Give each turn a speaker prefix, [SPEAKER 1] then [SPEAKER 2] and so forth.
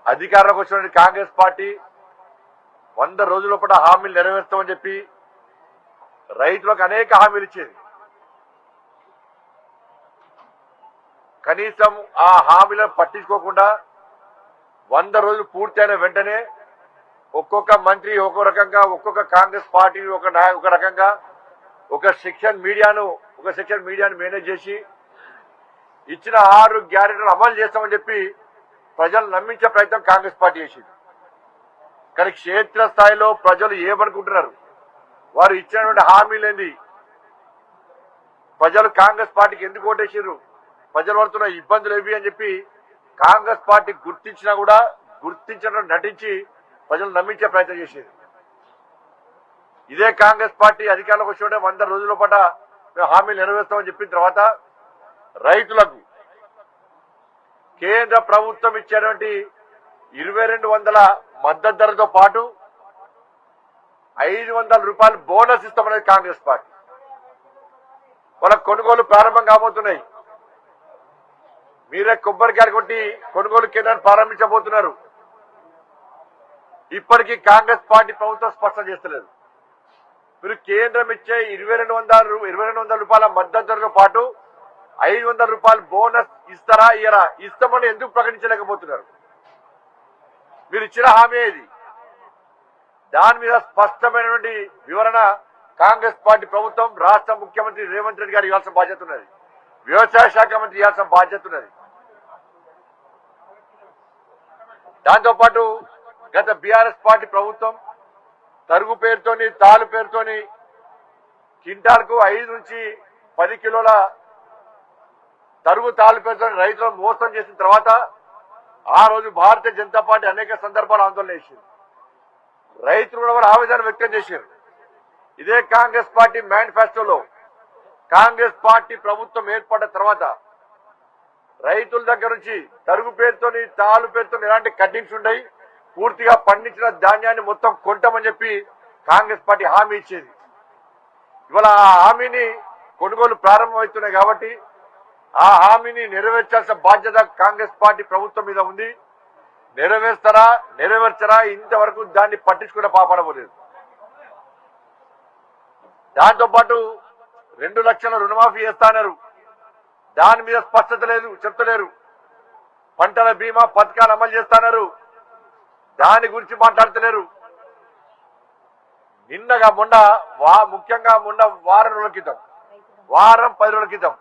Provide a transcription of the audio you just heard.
[SPEAKER 1] అధికారంలోకి వచ్చిన కాంగ్రెస్ పార్టీ 100 రోజుల పాటు హామీలు నెరవేర్స్తామని చెప్పి రైతులకు అనేక హామీలు ఇచ్చేది. కనీసం ఆ హామీలను పట్టించుకోకుండా 100 రోజులు పూర్తయిన వెంటనే ఒక్కొక్క మంత్రి ఒక్కొక్క రకంగా, ఒక్కొక్క కాంగ్రెస్ పార్టీ ఒక రకంగా ఒక సెక్షన్ మీడియాను మేనేజ్ చేసి ఇచ్చిన 6 గ్యారెంటీలు అమలు చేస్తామని చెప్పి ప్రజలు నమ్మించే ప్రయత్నం కాంగ్రెస్ పార్టీ చేసింది. కానీ క్షేత్ర స్థాయిలో ప్రజలు ఏమనుకుంటున్నారు, వారు ఇచ్చినటువంటి హామీలేంది, ప్రజలు కాంగ్రెస్ పార్టీకి ఎందుకు ఓటేసారు, ప్రజలు పడుతున్న ఇబ్బందులు ఏవి అని చెప్పి కాంగ్రెస్ పార్టీ గుర్తించినా కూడా గుర్తించడం నటించి ప్రజలు నమ్మించే ప్రయత్నం చేసేది. ఇదే కాంగ్రెస్ పార్టీ అధికారంలోకి వచ్చిన 100 రోజుల పాటు మేము హామీలు నెరవేర్స్తామని చెప్పిన తర్వాత రైతులకు కేంద్ర ప్రభుత్వం ఇచ్చేటువంటి 2200 మద్దతు ధరతో పాటు 500 రూపాయలు బోనస్ ఇస్తామనేది కాంగ్రెస్ పార్టీ. వాళ్ళ కొనుగోలు ప్రారంభం కాబోతున్నాయి. మీరే కొబ్బరికాయలు కొట్టి కొనుగోలు కేంద్రాన్ని ప్రారంభించబోతున్నారు. ఇప్పటికీ కాంగ్రెస్ పార్టీ ప్రభుత్వం స్పష్టం చేస్తలేదు. మీరు కేంద్రం ఇచ్చే 2200 రూపాయల మద్దతు ధరతో పాటు 500 రూపాయలు బోనస్ ఇస్తారా ఇయ్యరా, ఇస్తామని ఎందుకు ప్రకటించలేకపోతున్నారు? మీరు ఇచ్చిన హామీ ఇది. దాని మీద స్పష్టమైనటువంటి వివరణ కాంగ్రెస్ పార్టీ ప్రభుత్వం, రాష్ట్ర ముఖ్యమంత్రి రేవంత్ రెడ్డి గారు ఇవ్వాల్సిన బాధ్యత ఉన్నది. వ్యవసాయ శాఖ మంత్రి ఇవ్వాల్సిన బాధ్యత ఉన్నది. దాంతోపాటు గత బీఆర్ఎస్ పార్టీ ప్రభుత్వం తరుగు పేరుతోని, తాలు పేరుతోని క్వింటాల్కు 5 నుంచి 10 కిలోల తరుగు తాలు పేరుతో రైతులను మోసం చేసిన తర్వాత ఆ రోజు భారతీయ జనతా పార్టీ అనేక సందర్భాలు ఆందోళన చేసింది. రైతులు కూడా వారు ఆవేదన వ్యక్తం చేశారు. ఇదే కాంగ్రెస్ పార్టీ మేనిఫెస్టోలో కాంగ్రెస్ పార్టీ ప్రభుత్వం ఏర్పడిన తర్వాత రైతుల దగ్గర నుంచి తరుగు పేరుతోని, తాలు పేరుతోని ఎలాంటి కట్టింగ్స్ ఉన్నాయి, పూర్తిగా పండించిన ధాన్యాన్ని మొత్తం కొంటామని చెప్పి కాంగ్రెస్ పార్టీ హామీ ఇచ్చేది. ఇవాళ ఆ హామీని కొనుగోలు ప్రారంభమవుతున్నాయి కాబట్టి ఆ హామీని నెరవేర్చాల్సిన బాధ్యత కాంగ్రెస్ పార్టీ ప్రభుత్వం మీద ఉంది. నెరవేర్చరా ఇంతవరకు దాన్ని పట్టించుకునే పాపడబోలేదు. దాంతోపాటు 2 లక్షల రుణమాఫీ చేస్తాన్నారు. దాని మీద స్పష్టత లేదు, చెప్తలేరు. పంటల బీమా పథకాలు అమలు చేస్తున్నారు, దాని గురించి మాట్లాడతలేరు. ముఖ్యంగా వారం 10 రోజుల క్రితం